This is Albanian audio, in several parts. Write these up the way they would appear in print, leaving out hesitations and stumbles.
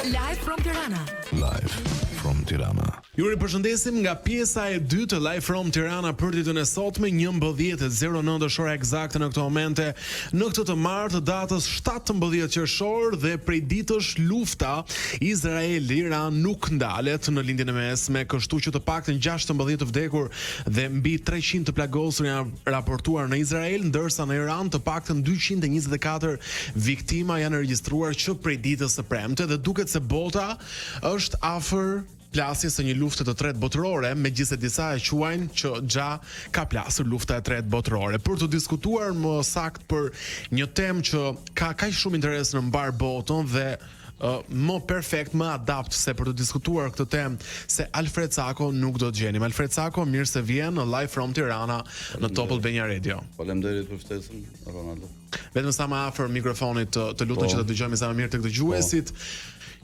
Live from Tirana. Live from Tirana. Ju ripërshëndesim nga pjesa e dytë të Live from Tirana për ditën e sotme, 11:09 orë eksakte në këtë momente, në këtë të martë të datës 17 qershor dhe prej ditësh lufta Izrael-Iran nuk ndalet në lindjen e mesme, kështu që të paktën 16 të vdekur dhe mbi 300 të plagosur janë raportuar në Izrael, ndërsa në Iran të paktën 224 viktima janë regjistruar që prej ditës së premte dhe duket se bota është afër plasjes së një lufte të tretë botërore, megjithëse disa e quajnë që xha ka plasur lufta e tretë botërore. Për të diskutuar më saktë për një temë që ka kaq shumë interes në mbar botën dhe më perfekt, më adapt se për të diskutuar këtë temë se Alfred Sako nuk do të gjenim. Alfred Sako, mirë se vjen në Live from Tirana në Top Albania Radio. Faleminderit për ftesën, Ronaldo. Vetëm sa më afër mikrofonit të lutem që të dëgjojmë sa më mirë tek dëgjuesit.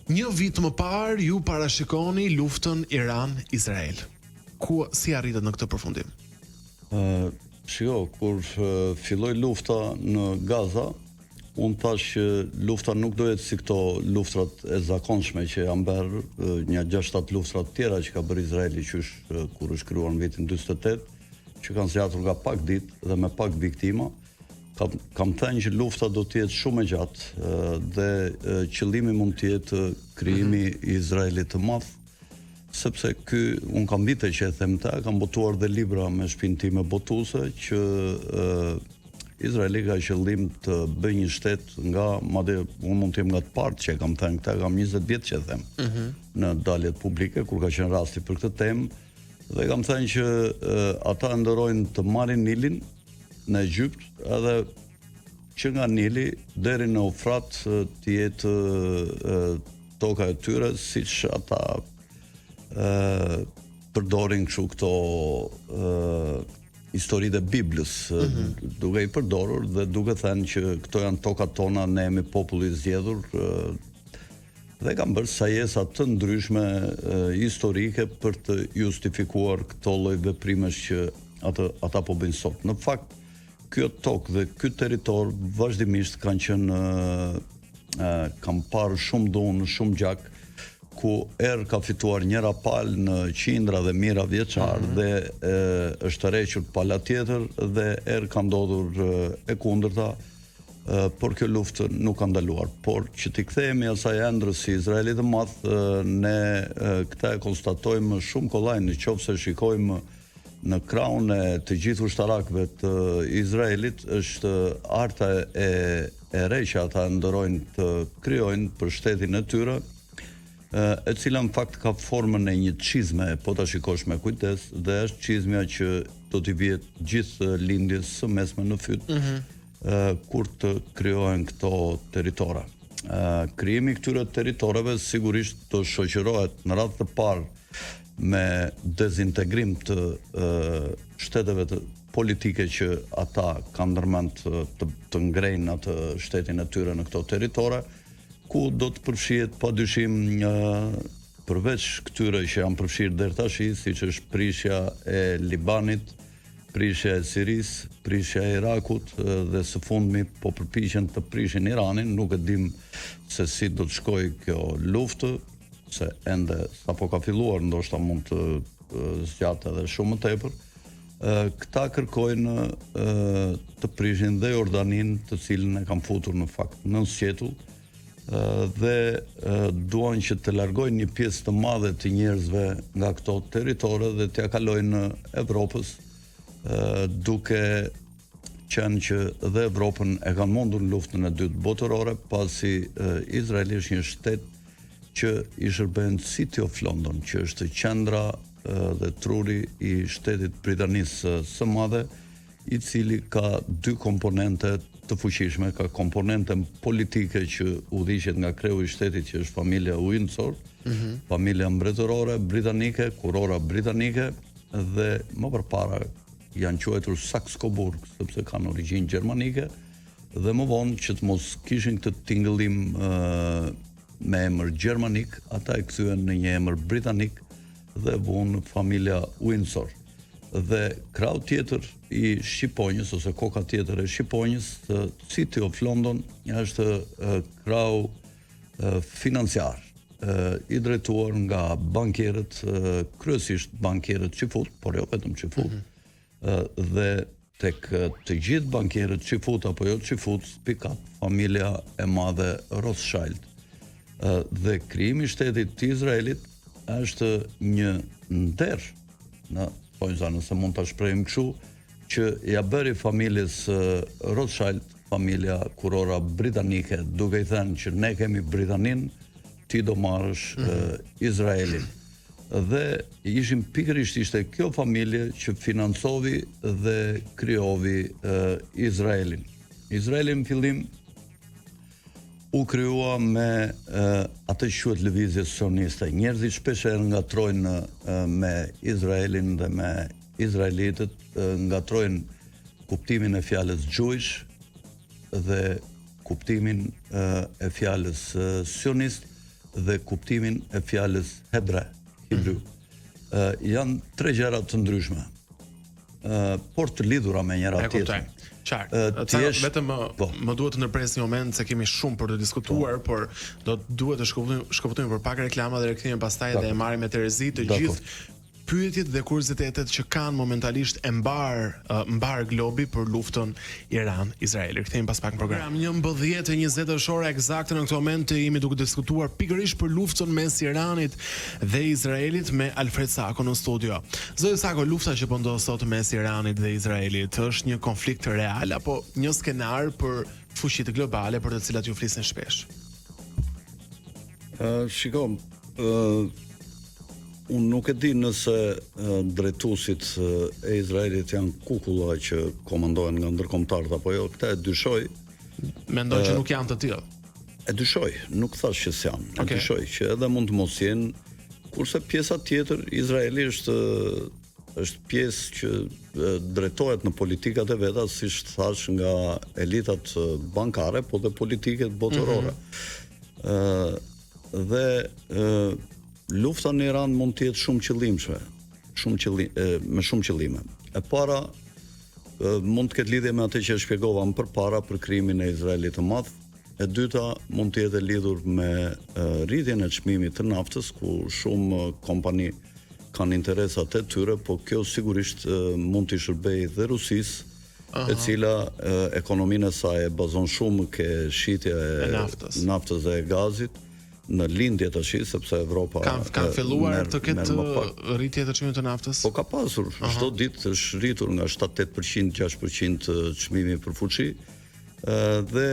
Një vit më parë ju parashikoni luftën Iran-Izrael. Si arritet në këtë përfundim? Shiko, kur filloi lufta në Gaza, unë thash që lufta nuk do jetë si këto luftrat e zakonshme që janë bërë, një 6-7 luftrat tjera që ka bërë Izraeli qysh kur është krijuar në vitin 48, që kanë zgjatur nga pak ditë dhe me pak viktima. Kam thënë që lufta do të jetë shumë e gjatë dhe qëllimi mund të jetë krijimi i Izraelit të madh, sepse unë kam vite që e them ta, kam botuar dhe libra me shtëpinë time botuese që Izraeli ka qëllim të bëjë një shtet nga, madje unë mund të jem nga të partë që e kam thënë këta, kam 20 vjet që e them në daljet publike kur ka qenë rasti për këtë temë, dhe kam thënë që ata ndërojnë të marrin Nilin në Egypt, edhe që nga Nili deri në Eufrat të jetë toka e tyre, siç ata përdorin kështu këto historitë e Biblës, duke i përdorur dhe duke thënë që këto janë tokat tona, ne jemi populli i zgjedhur, dhe kam bërë sajesa të ndryshme historike për të justifikuar këto lloj veprimesh që ata po bëjnë sot. Në fakt, kjo tokë dhe ky territor vazhdimisht kanë qenë kam parë shumë dhunë, shumë gjak, ku ka fituar një rapal në qindra dhe mijëra vjeçar dhe është tërhequr pala tjetër dhe ka ndodhur e kundërta, por kjo luftë nuk ka ndaluar. Por që t'i kthehemi asaj ëndrës si Izraelit të madh, ne këta e konstatojmë shumë kollaj, nëse shikojmë në krahun e të gjithë ushtarakëve të Izraelit, është arta e re që ata ndërojnë të krijojnë për shtetin e tyre, e cila në fakt ka formën e një çizme, po ta shikosh me kujdes, dhe është çizmja që do t'i vihet gjithë lindjes së mesme në fyt kur të krijohen këto territora. Krijimi i këtyre territoreve sigurisht do shoqërohet në radhë të parë me dezintegrim të shteteve politike që ata kanë ndërmend të ngrejnë atë shtetin e tyre në këto territore, ku do të përfshihet padyshim përveç këtyre që janë përfshirë deri tash, siç është prishja e Libanit, prishja e Sirisë, prishja e Irakut dhe së fundmi po përpiqen të prishin Iranin. Nuk e dim se si do të shkojë kjo luftë, se ende sapo ka filluar, ndoshta mund të zgjatë edhe shumë më tepër. Këta kërkojnë të prishin dhe Jordanin, të cilën e kanë futur në fakt në sqetull, dhe duan që të largojnë një pjesë të madhe të njerëzve nga këto territore dhe t'ia kalojnë Evropës, duke qenë që dhe Evropën e kanë mundur në luftën e dytë botërore, pasi Izraeli është një shtet që i shërben City of London, që është qendra dhe truri i shtetit Britanisë së Madhe, i cili ka dy komponente të fuqishme, ka komponenten politike që udhëhiqet nga kreu i shtetit, që është familja Windsor, familja mbretërore britanike, kurora britanike, dhe më përpara janë quajtur Saxe-Coburg, sepse kanë origjinë gjermanike, dhe më vonë që të mos kishin këtë tingëllim me emër gjermanik, ata e kthyen në një emër britanik dhe vunë familja Windsor. Dhe krau tjetër i Shqiponjës, ose koka tjetër e Shqiponjës, City of London, është krau financiar. i drejtuar nga bankierët, kryesisht bankierët Çifut, por jo vetëm Çifut, dhe tek të gjithë bankierët Çifut apo jo Çifut, spikat familja e madhe Rothschild. Dhe krijimi i shtetit të Izraelit është një nder, nëse mund ta shprehim kështu, që ja bëri familjes Rothschild, familja kurora britanike, duke i thënë që ne kemi Britaninë, ti do marrësh Izraelin. Dhe pikërisht ishte kjo familje që financovi dhe krijovi Izraelin. Izraeli në fillim u krijua me atë që quhet lëvizje sioniste. Njerëzit shpeshherë ngatrojnë me Izraelin dhe me izraelitët, ngatrojnë kuptimin e fjalës Jewish dhe kuptimin e fjalës sionist dhe kuptimin e fjalës hebru. Janë tre gjëra të ndryshme, por të lidhura me njëra tjetrën. Vetëm më duhet të ndërpres një moment se kemi shumë për të diskutuar, por duhet të shkëputojmë për pak reklama dhe rikthehemi pastaj dhe e marrim me Terezi të gjithë pyetjet dhe kuriozitetet që kanë momentalisht e mbar globi për luftën Iran-Izrael. Kthehemi pas pak në program. 11:20 orë eksakte në këtë moment jemi duke diskutuar pikërisht për luftën mes Iranit dhe Izraelit me Alfred Sako në studio. Zoti Sako, lufta që po ndodh sot mes Iranit dhe Izraelit është një konflikt real apo një skenar për fuqitë globale për të cilat ju flisin shpesh? Shikom, unë nuk e di nëse drejtuesit e Izraelit janë kukulla që komandohen nga ndërkombëtarët apo jo, këtë e dyshoj. Mendoj që nuk janë të tillë. E dyshoj, nuk thash që s'janë. E dyshoj që edhe mund të mos jenë, kurse pjesa tjetër, Izraeli është pjesë që drejtohet në politikat e veta, siç thash, nga elitat bankare, po dhe politiket botërore. Dhe lufta në Iran mund të jetë shumë qëllimshme, me shumë qëllime. E para mund të ketë lidhje me atë që shpjegova më përpara për krijimin e Izraelit të madh. E dyta mund të jetë lidhur me rritjen e çmimit të naftës, ku shumë kompani kanë interesat e tyre, po kjo sigurisht mund të shërbejë dhe Rusisë, e cila ekonominë e saj e bazon shumë ke shitja e naftës dhe e gazit. Në lindje tash, sepse Evropa kanë filluar të ketë rritje të çmimit të naftës. Po ka pasur, çdo ditë është rritur nga 7-8%, 6% çmimi për fuqi. Dhe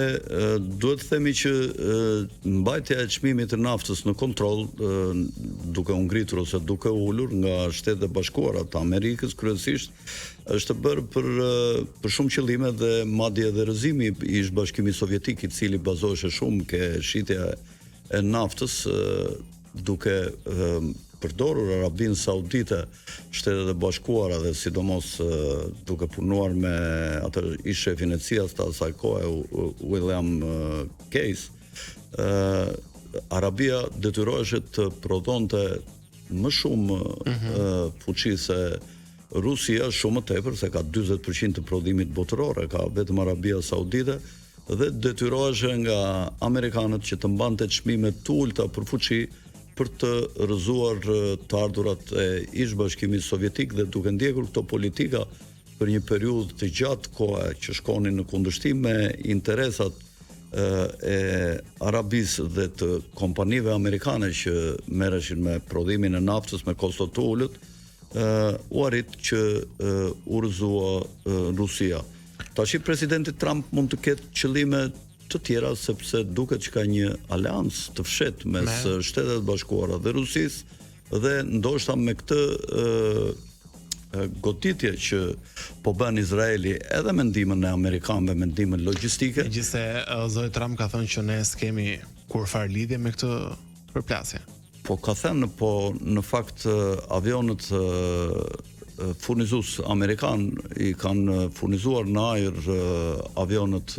duhet të themi që mbajtja e çmimit të naftës në kontroll, duke u ngritur ose duke u ulur nga Shtetet e Bashkuara të Amerikës kryesisht, është bërë për shumë qëllime dhe madje edhe rrëzimi i Ish-Bashkimit Sovjetik, i cili bazohej shumë ke shitja e naftës, duke përdorur Arabinë Saudite, Shtetet e Bashkuara dhe sidomos duke punuar me atë ish shefin e CIA-s të asaj kohe, William Case, Arabia detyrohej të prodhonte më shumë fuqi se Rusia, shumë më tepër, se ka 40% të prodhimit botëror, ka vetëm Arabia Saudite, dhe detyrohej nga amerikanët që të mbante çmime të ulta për fuqi për të rrëzuar të ardhurat e Ish-Bashkimit Sovjetik, dhe duke ndjekur këto politika për një periudhë të gjatë kohe që shkonin në kundërshtim me interesat e Arabisë dhe të kompanive amerikane që merreshin me prodhimin e naftës me kosto të ulët, u arrit që u rrëzua Rusia. Tashi presidenti Trump mund të ketë qëllime të tjera, sepse duket që ka një aleancë të fshehtë mes Shtetet e Bashkuara dhe Rusisë, dhe ndoshta me këtë goditje që po bën Izraeli, edhe me ndihmën e amerikanëve, me ndihmën logjistike. Megjithëse zoti Trump ka thënë që ne s'kemi kurfar lidhje me këtë përplasje. Po ka thënë, po në fakt avionët furnizues amerikan i kanë furnizuar në ajër avionët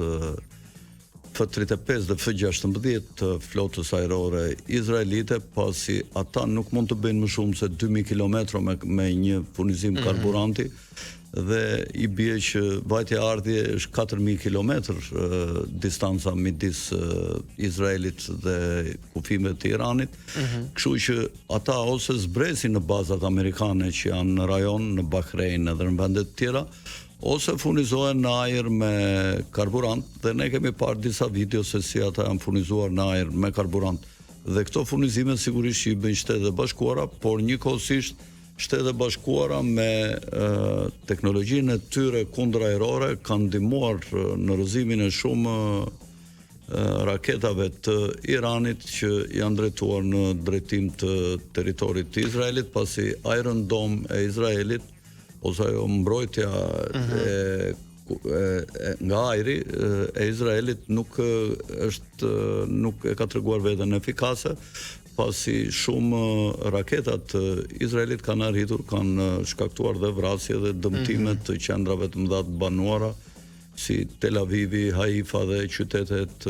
F-35 dhe F-16 të flotës ajrore izraelite, pasi ata nuk mund të bëjnë më shumë se 2000 km me një furnizim karburanti, dhe i bie që vajtja ardhje është 4000 km distanca midis Izraelit dhe kufimeve të Iranit. Kështu që ata ose zbresin në bazat amerikane që janë në rajon, në Bahrein edhe në vende të tjera, ose furnizohen në ajër me karburant, dhe ne kemi parë disa video se si ata janë furnizuar në ajër me karburant. Dhe këto furnizime sigurisht që i bëjnë Shtetet e Bashkuara, por njëkohësisht Shtetet e Bashkuara me teknologjinë e tyre kundërajrore kanë ndihmuar në rrëzimin e shumë raketave të Iranit që janë drejtuar në drejtim të territorit të Izraelit, pasi Iron Dome e Izraelit ose ajo mbrojtja nga ajri e Izraelit nuk e ka treguar veten efikase, pasi shumë raketat Izraelit kanë arritur, kanë shkaktuar dhe vrasje dhe dëmtime të qendrave të mëdha të banuara, si Tel Avivi, Haifa dhe qytetet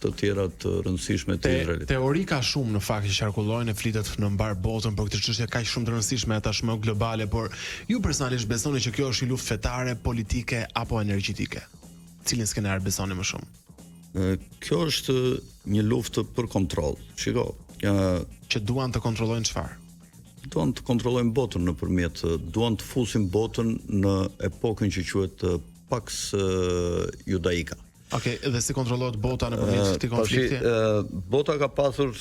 të tjera të rëndësishme të Izraelit. Teori ka shumë në fakt që qarkullojnë e flitet në mbar botën për këtë çështje kaq shumë të rëndësishme tashmë globale, por ju personalisht besoni që kjo është një luftë fetare, politike apo energjetike? Cilin skenar besoni më shumë? Kjo është një luftë për kontroll. Shiko, që duan të kontrollojnë çfarë? Duan të kontrollojnë botën nëpërmjet, duan të fusin botën në epokën që quhet Pax Judaika. Okej, dhe si kontrollohet bota nëpërmjet këtij konflikti? Bota ka pasur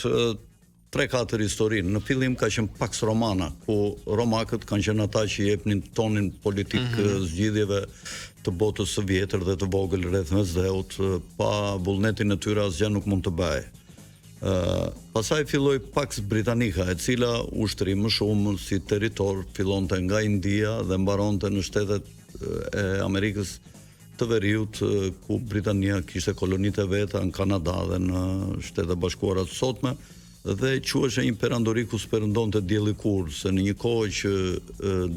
3-4 historinë. Në fillim ka qenë Pax Romana, ku romakët kanë qenë ata që jepnin tonin politik zgjidhjeve të botës së vjetër dhe të vogël rreth Mesdheut, pa vullnetin e tyre asgjë nuk mund të bëhej. Pastaj filloi Pax Britannica, e cila ushtri më shumë si territor fillonte nga India dhe mbaronte në Shtetet e Amerikës të Veriut, ku Britania kishte kolonitë e veta në Kanada dhe në Shtetet e Bashkuara të sotme, dhe quhej një perandori ku s'perëndonte dielli kurrë, se në një kohë që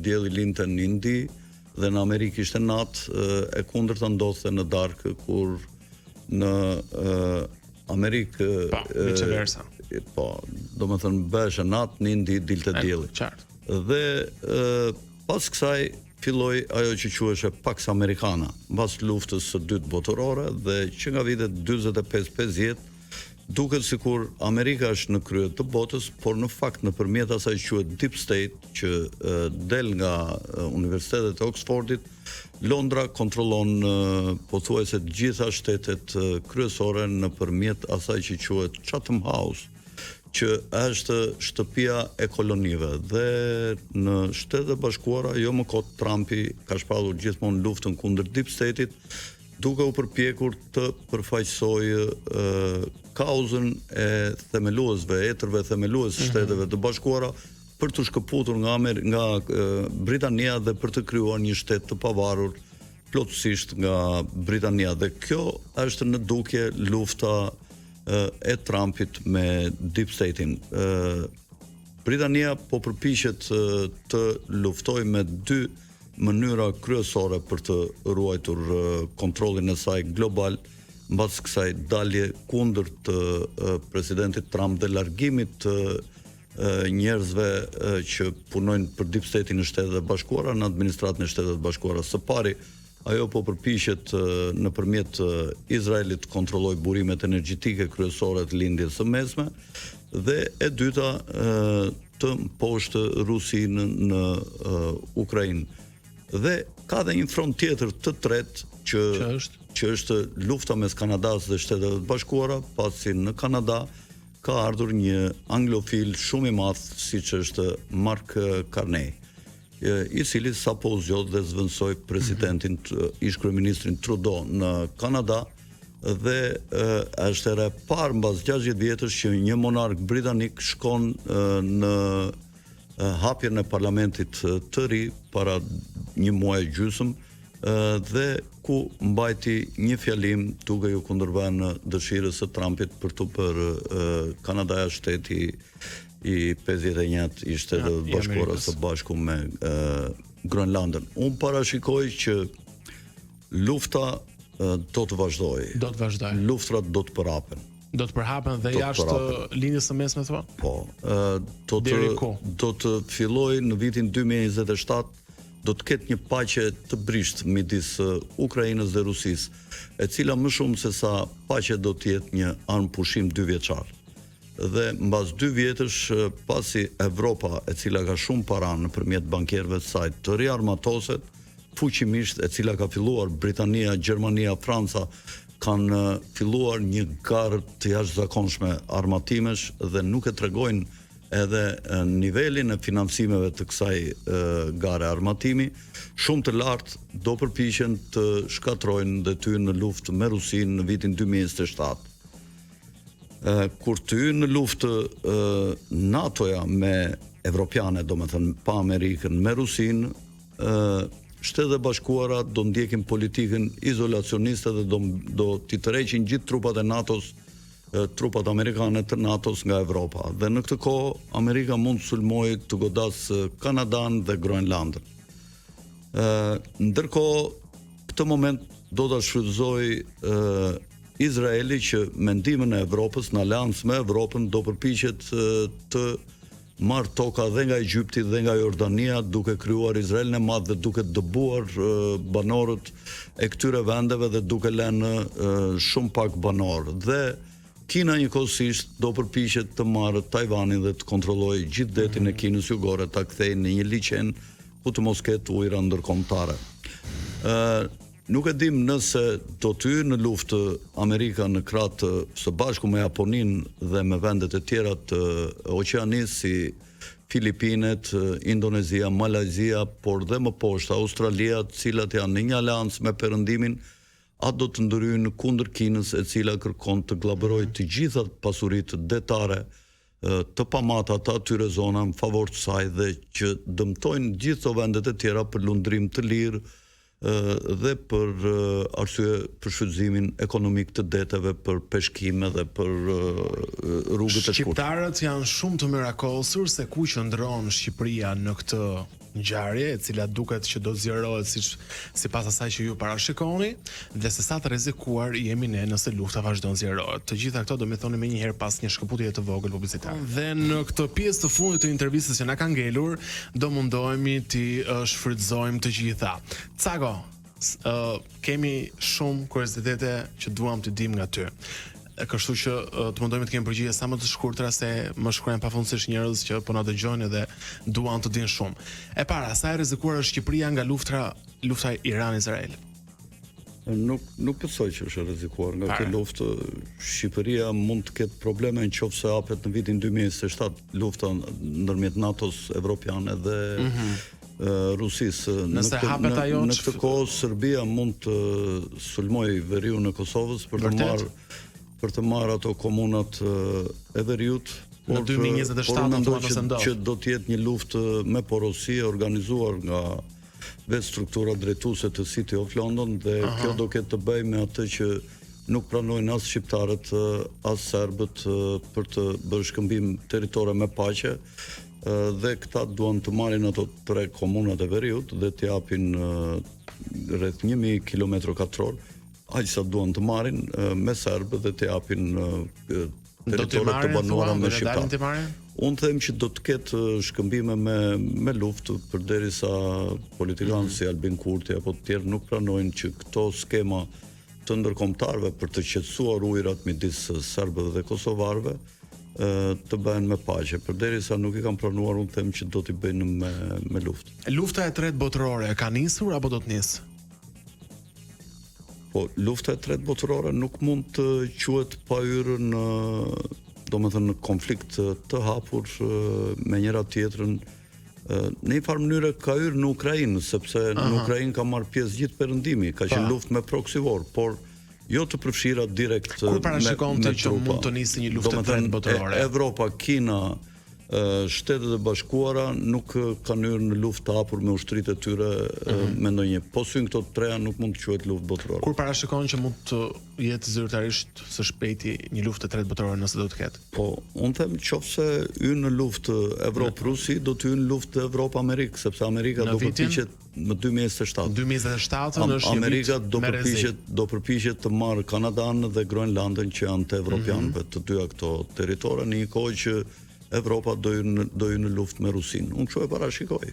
dielli linte në Indi dhe në Amerikë ishte natë, e kundërta ndodhte në darkë, kur në Amerikë viceversa. Po, domethënë bëhej natë, në Indi dilte dielli. Qartë. Dhe pas kësaj filloi ajo që quhej Pax Americana, mbas luftës së dytë botërore, dhe që nga vitet 45-50 duket sikur Amerika është në krye të botës, por në fakt nëpërmjet asaj që quhet Deep State, që del nga Universitetet e Oxfordit, Londra kontrollon pothuajse të gjitha shtetet kryesore nëpërmjet asaj që quhet Chatham House, që është shtëpia e kolonive. Dhe në Shtetet e Bashkuara, jo më kot, Trumpi ka shpallur gjithmonë luftën kundër Deep State-it, duke u përpjekur të përfaqësojë kauzën e themeluesve, etërve themelues të Shteteve të Bashkuara, për të shkëputur nga Britania dhe për të krijuar një shtet të pavarur plotësisht nga Britania. Dhe kjo është në dukje lufta e Trumpit me Deep State-in. Britania po përpiqet të luftojë me dy mënyra kryesore për të ruajtur kontrollin e saj global, mbas kësaj dalje kundër të presidentit Trump dhe largimit të njerëzve që punojnë për Deep State-in në Shtetet e Bashkuara, në administratën e Shtetet e Bashkuara. Së pari, ajo po përpiqet nëpërmjet Izraelit të kontrollojë burimet energjetike kryesore të lindjes së mesme, dhe e dyta të mposhtë Rusinë në Ukrainë. Dhe ka dhe një front tjetër të tretë që është lufta mes Kanadas dhe Shtetet e Bashkuara, pasi në Kanada ka ardhur një anglofil shumë i madh, siç është Mark Carney, i cili sapo u zgjodh dhe zvendësoi presidentin, ish kryeministrin Trudeau në Kanada, dhe është era e parë mbas 60 vjetësh që një monark britanik shkon në hapjen e parlamentit të ri para një muaji gjysmë, dhe ku mbajti një fjalim duke ju kundërvënë dëshirës së Trumpit për të bërë Kanadaja shteti i 51 i Shtetit Bashkuara së Bashku me Groenlandën. Unë parashikoj që lufta do të vazhdojë. Do të vazhdoj. Luftrat do të përhapen. Do të përhapen dhe jashtë linjës së mesme thua? Po, do të fillojë në vitin 2027, do të ketë një paqe të brisht midis Ukrainës dhe Rusisë, e cila më shumë se sa paqe do të jetë një armë pushim 2 vjeçar. Dhe mbas 2 vjetësh, pasi Evropa, e cila ka shumë para nëpërmjet bankierëve të saj, të riarmatoset fuqimisht, e cila ka filluar Britania, Gjermania, Franca, kanë filluar një garë të jashtëzakonshme armatimesh dhe nuk e tregojnë edhe nivelin e financimeve të kësaj gare armatimi, shumë të lartë do përpiqen të shkatrojnë dhe të hyjnë në luftë me Rusinë në vitin 2027. Kur të hyjnë në luftë NATO-ja me evropiane, domethënë pa Amerikën, me Rusinë, Shtetet e Bashkuara do ndjekin politikën izolacioniste dhe do t'i tërheqin gjithë trupat e NATO-s, trupat amerikane të NATO-s nga Evropa. Dhe në këtë kohë Amerika mund të sulmojë të godasë Kanadan dhe Groenlandën. Ndërkohë, këtë moment do ta shfrytëzojë Izraeli që me ndihmën e Evropës, në aleancë me Evropën, do përpiqet të marrë toka dhe nga Egjipti dhe nga Jordania, duke krijuar Izraelin e madh dhe duke dëbuar banorët e këtyre vendeve dhe duke lënë shumë pak banor. Dhe Kina njëkohësisht do përpiqet të marrë Tajvanin dhe të kontrollojë gjithë detin e Kinës Jugore, ta kthejë në një liçen ku të mos ketë ujëra ndërkombëtare. Nuk e dim nëse do të hyjë në luftë Amerika në krah së bashku me Japoninë dhe me vendet e tjera të Oqeanisë si Filipinet, Indonezia, Malajzia, por dhe më poshtë Australia, të cilat janë në një aleancë me Perëndimin, atë do të ndryjnë kundër Kinës, e cila kërkon të glabërojë të gjitha pasuritë detare të pamata të atyre zona në favor të saj dhe që dëmtojnë gjithë të vendet e tjera për lundrim të lirë dhe për arsye për shfrytëzimin ekonomik të deteve, për peshkime dhe për rrugët e shkurtë. Shqiptarët janë shumë të mirakosur se ku qëndron Shqipëria në këtë ngjarje, e cila duket që do zgjerohet sipas asaj që ju parashikoni, dhe se sa të rrezikuar jemi ne nëse lufta vazhdon zgjerohet. Të gjitha këto do më thoni më një herë pas një shkëputjeje të vogël publicitare. Dhe në këtë pjesë të fundit të intervistës që na ka ngelur, do mundohemi të shfrytëzojmë të gjitha. Cago, kemi shumë kuriozitete që duam të dim nga ty. Kështu që të mundojmë të kemi përgjigje sa më të shkurtra se më shkruajnë pafundësisht njerëz që po na dëgjojnë dhe duan të dinë shumë. E para, sa e rrezikuar është Shqipëria nga lufta Iran-Izrael? Nuk besoj që është rrezikuar nga kjo luftë. Shqipëria mund të ketë probleme nëse hapet në vitin 2027 lufta ndërmjet NATO-s, evropiane dhe Rusisë. Nëse hapet ajo, në këtë kohë Serbia mund të sulmojë veriun e Kosovës për të marrë ato komunat e veriut. Në 2027 që do të jetë një luftë me porosi organizuar nga vetë struktura drejtuese të City of London dhe kjo do ketë të bëjë me atë që nuk pranojnë as shqiptarët as serbët për të bërë shkëmbim territore me paqe. Dhe këta duan të marrin ato 3 komunat e veriut dhe të japin rreth 1000 km2, aq sa duan të marrin me serbë dhe të japin teritoret të banuara me shqiptar. Unë them që do të ketë shkëmbime me luftë, përderisa politikanë si Albin Kurti apo të tjerë nuk pranojnë që këto skema të ndërkombëtarëve për të qetësuar ujërat midis serbëve dhe kosovarëve të bëhen me paqe. Përderisa nuk i kanë pranuar, unë them që do t'i bëjnë me luftë. Lufta e tretë botërore ka nisur apo do të nisë? Po, lufta e tretë botërore nuk mund të quhet pa hyrë në konflikt të hapur me njëra tjetrën. Në një farë mënyrë ka hyrë në Ukrainë, sepse në Ukrainë ka marrë pjesë gjithë Perëndimi, ka qenë luftë me proxy war, por jo të përfshira direkt me trupa. Kur parashikon ti që mund të nisë një luftë e tretë botërore? Evropa, Kina, Shtetet e Bashkuara nuk kanë hyrë në luftë të hapur me ushtritë e tyre me ndonjë. Po syn këto të treja nuk mund të quhet luftë botërore. Kur parashikon që mund të jetë zyrtarisht së shpejti një luftë e tretë botërore nëse do të ketë? Po, unë them qofse hyn në luftë Evropë-Rusi, do të hyn në luftë Evropë-Amerikë, sepse Amerika do përpiqet në 2027. 2027 është Amerika do përpiqet të marrë Kanadan dhe Groenlandën që janë të evropianëve, të dyja këto territore, në një kohë që Evropa do hyjë në luftë me Rusinë. Unë kështu e parashikoj.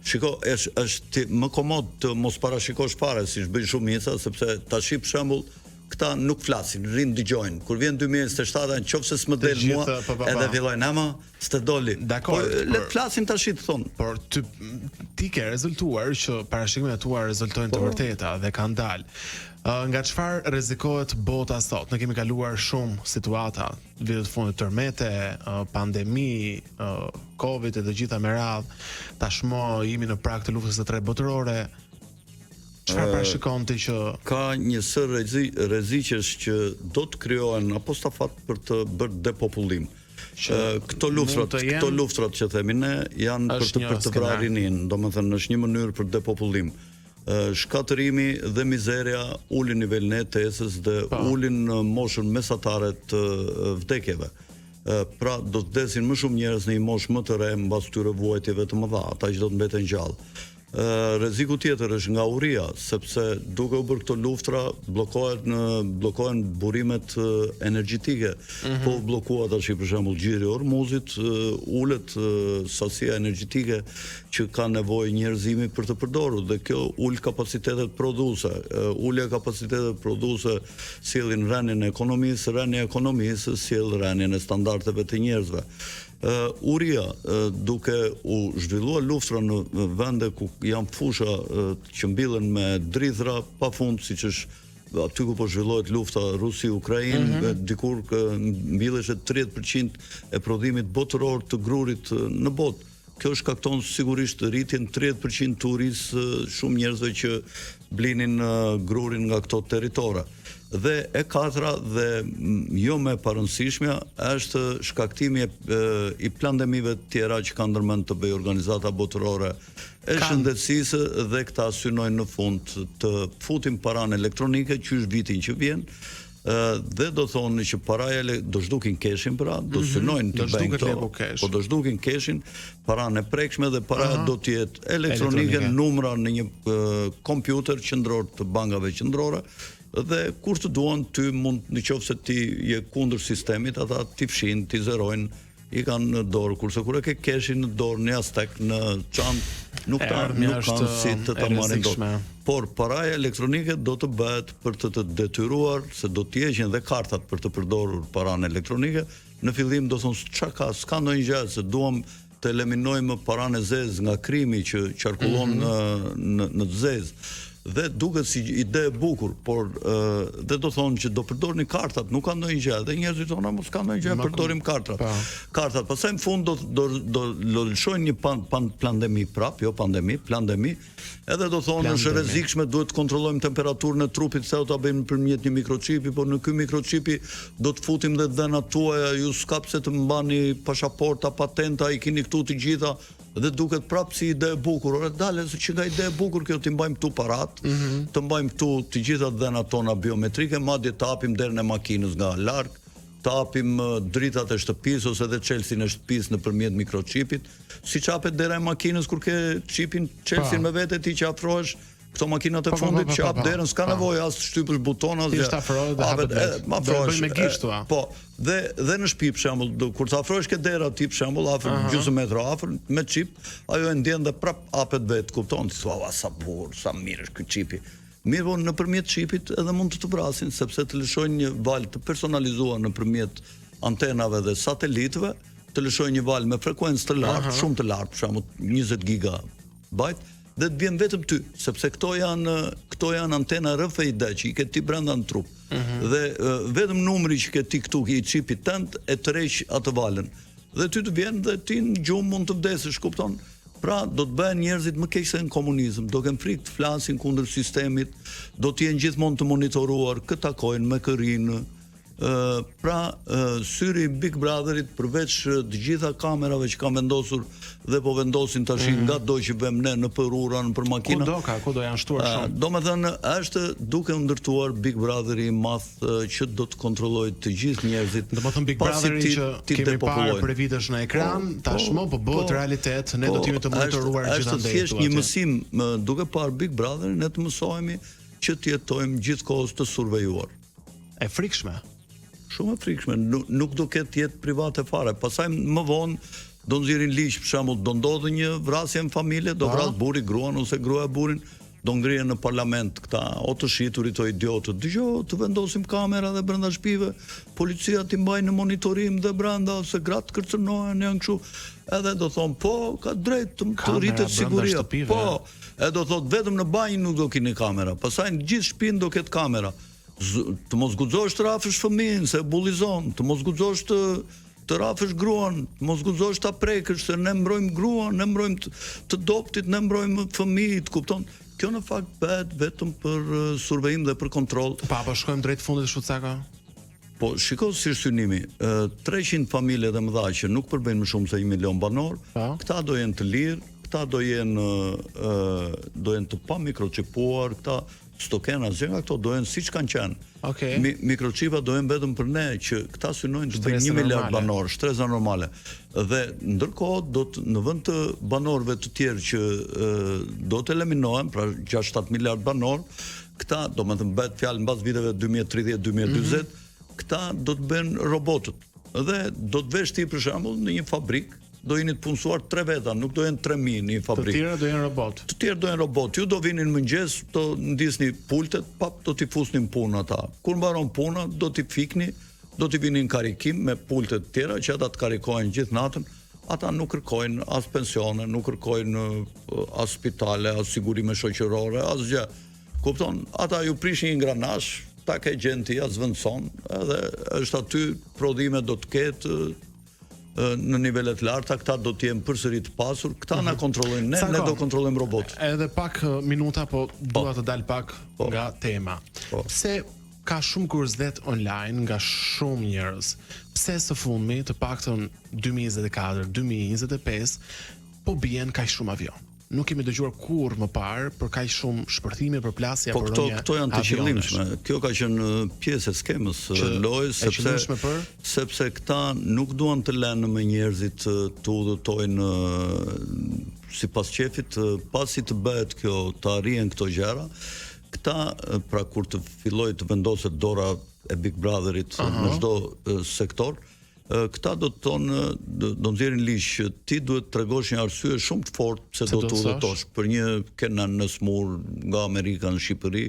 Shiko, është më komod të mos parashikosh fare, siç bëjnë shumica, sepse tash për shembull këta nuk flasin, rinë dëgjojnë. Kur vjen 2027, nëse s'më del mua, edhe fillojnë ama s'të doli. Po le të flasin tash të thonë. Por ti ke rezultuar që parashikimet tua rezultojnë të vërteta dhe kanë dalë. Nga çfarë rrezikohet bota sot? Ne kemi kaluar shumë situata, vitet fundit tërmete, pandemi, Covid e të gjitha me radhë. Tashmë jemi në prag të luftës së tretë botërore. Çfarë parashikon ti që ka një sër rreziqesh që do të krijohen apostafat për të bërë depopullim? Këto luftrat që themi ne janë për të vrarë rinin, domethënë është një mënyrë për depopullim. Shkatërimi dhe mizeria ulin nivelin e ETS-s dhe ulin moshën mesatare të vdekjeve. Pra do të vdesin më shumë njerëz në një moshë më të re mbas këtyre vuajtjeve të mëdha, ata që do të mbeten gjallë. Rreziku tjetër është nga uria, sepse duke u bërë këto luftra bllokohen burimet energjetike. Po bllokuar tash për shembull xhiri i Ormuzit, ulet sasia energjetike që ka nevojë njerëzimi për të përdorur dhe kjo ul kapacitetet prodhuese. Ulja kapacitetet prodhuese sjellin rënien e ekonomisë, rënia e ekonomisë sjell rënien e standardeve të njerëzve. Uria, duke u zhvilluar luftra në vende ku janë fusha që mbillen me drithra pafund, siç është aty ku po zhvillohet lufta Rusi-Ukrainë, dikur mbilleshe 30% e prodhimit botëror të grurit në botë. Kjo shkakton sigurisht rritjen 30% të urisë shumë njerëzve që blinin grurin nga këto territore. Dhe e katra dhe jo më e parëndësishmja është shkaktimi i plandemive tjera që kanë ndërmend të bëjë organizata botërore e shëndetësisë dhe këta synojnë në fund të futin paranë elektronike që është vitin që vjen dhe do thonë që paraja do zhdukin keshin pra, do synojnë të bëjnë këto, po do zhdukin keshin, paranë e prekshme dhe paraja do t'jetë elektronike, numra në një kompjuter qendror të bankave qendrore. Dhe kur të duan ty mund nëse ti je kundër sistemit, ata ti fshin, ti zerojnë, i kanë në dorë, kurse kur e ke keshin në dorë në jastek, në çantë, nuk kanë si të ta marrin dorë. Por paraja elektronike do të bëhet për të detyruar se do të heqin dhe kartat për të përdorur paranë elektronike. Në fillim do thonë çka s'ka ndonjë gjë se duam të eliminojmë paranë e zezë nga krimi që qarkullon në të zezë. Dhe duket si ide e bukur, por dhe do thonë që do përdorni kartat, nuk ka ndonjë gjë, dhe njerëzit thonë mos ka ndonjë gjë, përdorim kartat. Kartat, pastaj në fund do lëshojnë një pandemi prap, jo pandemi, plandemi, edhe do thonë është rrezikshme, duhet të kontrollojmë temperaturën e trupit, se do ta bëjmë nëpërmjet një mikroçipi, por në ky mikroçipi do të futim dhe dhënat tuaja, ju s'ka pse të mbani pasaporta, patenta, i keni këtu të gjitha. Dhe duket prapë si ide e bukur. Ora dalë se që nga ide e bukur kjo të mbajmë këtu parat, të mbajmë këtu të gjitha dhënat tona biometrike, madje të hapim derën e makinës nga larg, të hapim dritat e shtëpisë ose edhe çelësin e shtëpisë nëpërmjet mikroçipit, siç hapet dera e makinës kur ke çipin çelësin me vete ti që afrohesh. Këto makinat e fundit që hap derën s'ka nevojë as shtypësh buton as gjë. Bëj me gisht tua. Po, dhe në shtëpi për shembull, kur të afrohesh ke dera ti për shembull afër gjysmë metro afër me çip, ajo e ndjen dhe prap hapet vet, kupton? Ti thua sa bukur, sa mirë është ky çipi. Mirë, po nëpërmjet çipit edhe mund të vrasin sepse të lëshojnë një valë të personalizuar nëpërmjet antenave dhe satelitëve, të lëshojnë një valë me frekuencë të lartë, shumë të lartë, për shembull 20 gigabajt. Dhe të vjen vetëm ty, sepse këto janë antena RFID që i ke ti brenda në trup. Dhe vetëm numri që ke ti këtu i çipit tënd e tërheq atë valën. Dhe ty të vjen dhe ti në gjumë mund të vdesësh, kupton? Pra do të bëhen njerëzit më keq se në komunizëm, do kenë frikë të flasin kundër sistemit, do të jenë gjithmonë të monitoruar, kë takojnë me kërinë, Syri Big Brotherit përveç të gjitha kamerave që kanë vendosur dhe po vendosin tash nga do që vëm ne në për ura, në për makina. Kudo janë shtuar shumë. Domethënë është duke u ndërtuar Big Brotheri i madh që do të kontrollojë të gjithë njerëzit. Domethënë Big Brotheri që kemi parë për vitesh në ekran, tashmë po bëhet realitet, ne do të jemi të monitoruar gjithandaj. Është thjesht një mësim, duke parë Big Brotherin ne të mësohemi që të jetojmë gjithkohës të survejuar. E frikshme. Shumë e frikshme, nuk do ketë jetë private fare. Pastaj më vonë do nxjerrin ligj, për shembull, do ndodhë një vrasje në familje, do vras burri gruan ose gruaja burrin, do ngrihen në parlament këta o të shiturit o idiotët. Dëgjoj, të vendosim kamera dhe brenda shtëpive, policia t'i mbajnë në monitorim dhe brenda ose gratë kërcënohen janë kështu. Edhe do thon, po, ka drejt të rritet siguria. Po, edhe do thot vetëm në banjë nuk do keni kamera. Pastaj në gjithë shtëpinë do ketë kamera. Të mos guxosh të rafësh fëmijën se bullizon, të mos guxosh të rafësh gruan, të mos guxosh ta prekësh se ne mbrojmë gruan, ne mbrojmë të doptit, ne mbrojmë fëmijët, kupton? Kjo në fakt bëhet vetëm për survejim dhe për kontroll. Po shkojmë drejt fundit Shutcaka? Po shikoj si synimi, 300 familje të mëdha që nuk përbëjnë më shumë se 1 milion banor, këta do jenë të lirë, këta do jenë të pa mikročipuar, këta stokena, nga këto do jenë siç kanë qenë. Mikročipa do jenë vetëm për ne që këta synojnë të bëjnë 1 miliard banor, shtresa normale. Dhe ndërkohë në vend të banorëve të tjerë që do të eliminohen, pra 6-7 miliard banor, këta do të bëhet fjalë mbas viteve 2030-2040, këta do të bëjnë robotët. Dhe do të vesh ti për shembull në një fabrikë do jeni të punësuar 3 veta, nuk do jenë 3000 në një fabrikë. Të tjera do jenë robot. Të tjerë do jenë robot. Ju do vinin mëngjes, do ndisni pultet, do t'i fusnin punë ata. Kur mbaron puna, do t'i fikni, do t'i vinin karikim me pultet tjera që ata të karikojnë gjithë natën. Ata nuk kërkojnë as pensione, nuk kërkojnë as spitale, as sigurime shoqërore, as gjë. Kupton? Ata ju prishin një ngranazh, ta ke gjenti as vendson, edhe është aty prodhime do të ketë në nivelet larta, këta do të jenë përsëri të pasur, këta na kontrollojnë ne, ne do kontrollojmë robot. Edhe pak minuta, po dua të dal pak nga tema. Pse ka shumë kuriozitet online nga shumë njerëz? Pse së fundmi, të paktën 2024, 2025, po bien kaq shumë avion? Nuk kemi dëgjuar kurrë më parë për kaq shumë shpërthime për plasje apo rënje. Këto janë të qëllimshme. Kjo ka qenë pjesë e skemës lojës sepse këta nuk duan të lënë me njerëzit të udhëtojnë sipas qefit, pasi të bëhet kjo, të arrihen këto gjëra. Këta pra kur të fillojë të vendoset dora e Big Brotherit në çdo sektor, këta do të thonë, do nxjerrin ligj që ti duhet të tregosh një arsye shumë të fortë pse do të udhëtosh për një Kenan në smur nga Amerika në Shqipëri,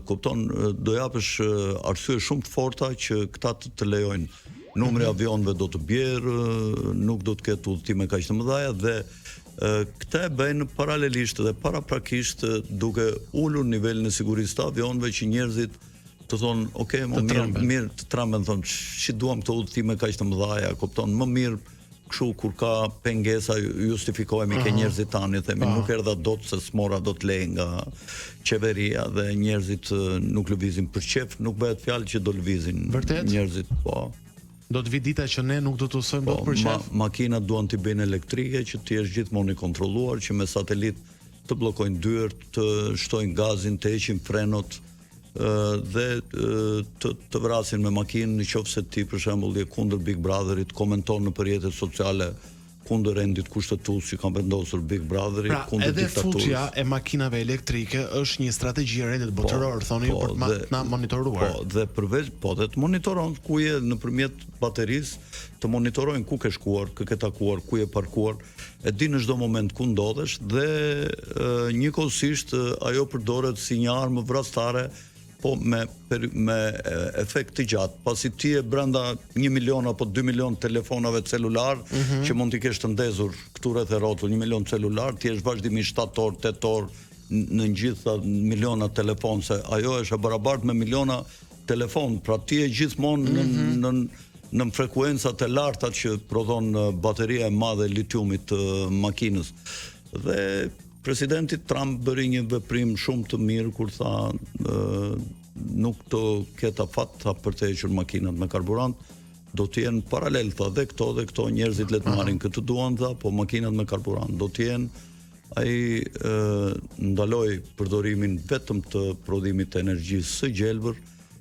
kupton, do japësh arsye shumë të forta që këta të lejojnë. Numri avionëve do të bjerë, nuk do të ketë udhëtime kaq të mëdha dhe këta e bëjnë paralelisht dhe paraprakisht duke ulur nivelin e sigurisë të avionëve që njerëzit të thonë, okay, më mirë të tramben, thonë, që duam këto udhëtime kaq të mëdha, kupton, më mirë kështu kur ka pengesa justifikohemi ke njerëzit tani, themi nuk erdha dot se smora do të lej nga qeveria dhe njerëzit nuk lëvizin për qef, nuk bëhet fjalë që do lëvizin njerëzit, po. Do të vi dita që ne nuk do të usojmë dot për qef. Makinat duan të bëjnë elektrike që të jesh gjithmonë i kontrolluar, që me satelit të bllokojnë dyert, të shtojnë gazin, të heqin frenot dhe të vrasin me makinë nëse ti për shembull je kundër Big Brotherit, komenton në rrjetet sociale kundër rendit kushtetues që kanë vendosur Big Brotheri, kundër diktaturës. Edhe futja e makinave elektrike është një strategji e rendit botëror, thoni për të na monitoruar. Po, dhe përveç dhe të monitoron ku je nëpërmjet baterisë, të monitorojnë ku ke shkuar, ku ke takuar, ku je parkuar, e di në çdo moment ku ndodhesh dhe njëkohësisht ajo përdoret si një armë vrasëtare, po me efekt të gjatë, pasi ti e brenda 1 milion apo 2 milion telefonave celular, që mund t'i kesh të ndezur këtu rreth e rrotull 1 milion celular, ti je vazhdimisht 7 orë, 8 orë në gjitha miliona telefon, se ajo është e barabartë me miliona telefon, pra ti je gjithmonë në frekuencat e larta që prodhon bateria e madhe e litiumit të makinës. Dhe presidenti Trump bëri një veprim shumë të mirë kur tha nuk të ketë afat ta përtequr makinat me karburant, do të jenë paralel tha dhe këto njerëzit le të marrin këtë duan tha, po makinat me karburant do të jenë ai ndaloi përdorimin vetëm të prodhimit të energjisë së gjelbër,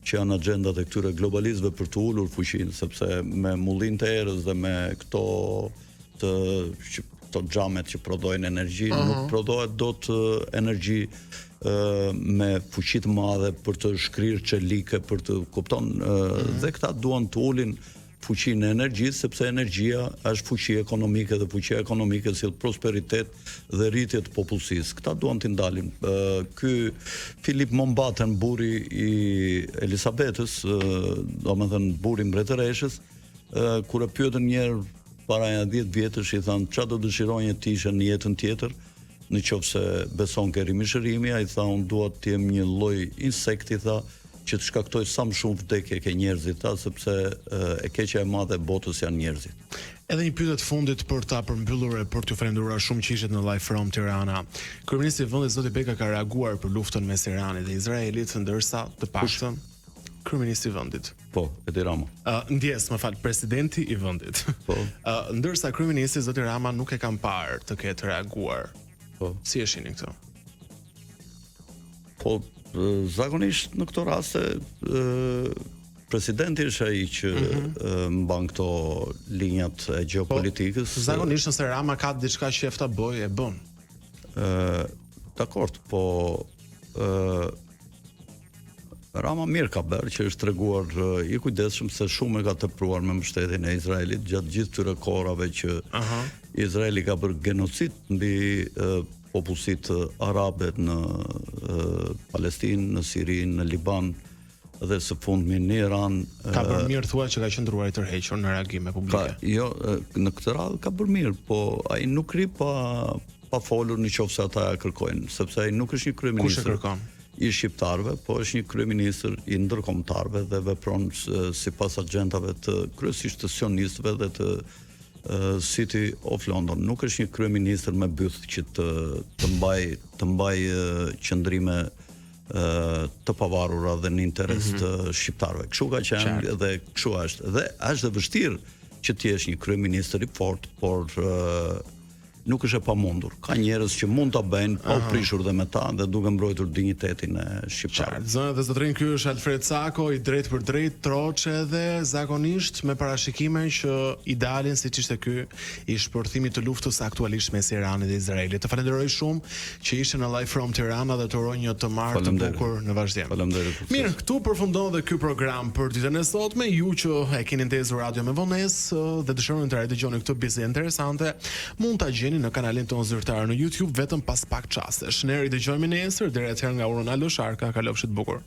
që janë agjendat e këtyre globalistëve për të ulur fuqinë, sepse me mullinë të erës dhe me këto xhamet që prodhojnë energji, nuk prodhohet dot energji me fuqi të madhe për të shkrirë çelike, për të kupton, dhe këta duan të ulin fuqinë e energjisë, sepse energjia është fuqi ekonomike dhe fuqia ekonomike sjell prosperitet dhe rritje të popullsisë. Këta duan t'i ndalin. Ky Philip Mountbatten, burri i Elisabetës, domethënë burri i mbretëreshës, kur e pyetën një herë para 10 vjetësh, i thanë çfarë do dëshironje të ishe në jetën tjetër, në qoftë se beson ke rimishërimi, ai tha unë dua të jem një lloj insekti, tha, që të shkaktoj sa më shumë vdekje ke njerëzit, sepse e keqja e madhe e botës janë njerëzit. Edhe një pyetje të fundit për ta përmbyllur e për t'ju falenderuar shumë që ishit në Live from Tirana. Kryeministri i vendit Zoti Beka ka reaguar për luftën mes Iranit dhe Izraelit, ndërsa të paktën kryeministri i vendit. Po, Edi Rama. Ndjes, më fal, presidenti i vendit. Po. Ndërsa kryeministri Zoti Rama nuk e kam parë të ketë reaguar. Po. Si e shihni këtë? Po, zakonisht në këto raste presidenti është ai që mban këto linjat e gjeopolitikës. Po, zakonisht nëse Rama ka diçka që ta bëj, e bën. Dakord, po Rama mirë ka bërë që është treguar i kujdesshëm se shumë e ka tepruar me mbështetjen e Izraelit gjatë gjithë këtyre kohërave që Izraeli ka bërë genocid mbi popullsitë arabe në Palestinë, në Siri, në Liban dhe së fundmi në Iran. Ka bërë mirë thua që ka qëndruar i tërhequr në reagime publike. Jo, në këtë radhë ka bërë mirë, po ai nuk ri pa folur nëse ata ja kërkojnë, sepse ai nuk është një kryeminist. Kush e kërkon? I shqiptarëve, po është një kryeministër i ndërkombëtarëve dhe vepron sipas agjendave të kryesisht të sionistëve dhe të City of London. Nuk është një kryeministër me byth që të mbaj qëndrime të pavarura dhe në interes të shqiptarëve. Kështu ka qenë dhe kështu është. Dhe është dhe vështirë që të jesh një kryeministër i fortë, por nuk është e pamundur. Ka njerëz që mund ta bëjnë pa u prishur dhe me ta dhe duke mbrojtur dinjitetin e shqiptarëve. Zonë dhe zotrin, ky është Alfred Sako, i drejt për drejt, troçe dhe zakonisht me parashikime që idealin siç ishte ky i shpërthimit të luftës aktualisht mes Iranit dhe Izraelit. Të falenderoj shumë që ishe në Live from Tirana dhe të uroj një të marrë të bukur në vazhdim. Faleminderit. Mirë, këtu përfundon dhe ky program për ditën e sotme. Ju që e keni ndezur radio me vonesë dhe dëshironi të dëgjoni këtë bisedë interesante, mund ta gjeni në kanalin tonë zyrtar në YouTube vetëm pas pak çastesh. Ne ridëgjojmë nesër, deri atëherë nga Ronaldo Sharka, kalofshit bukur.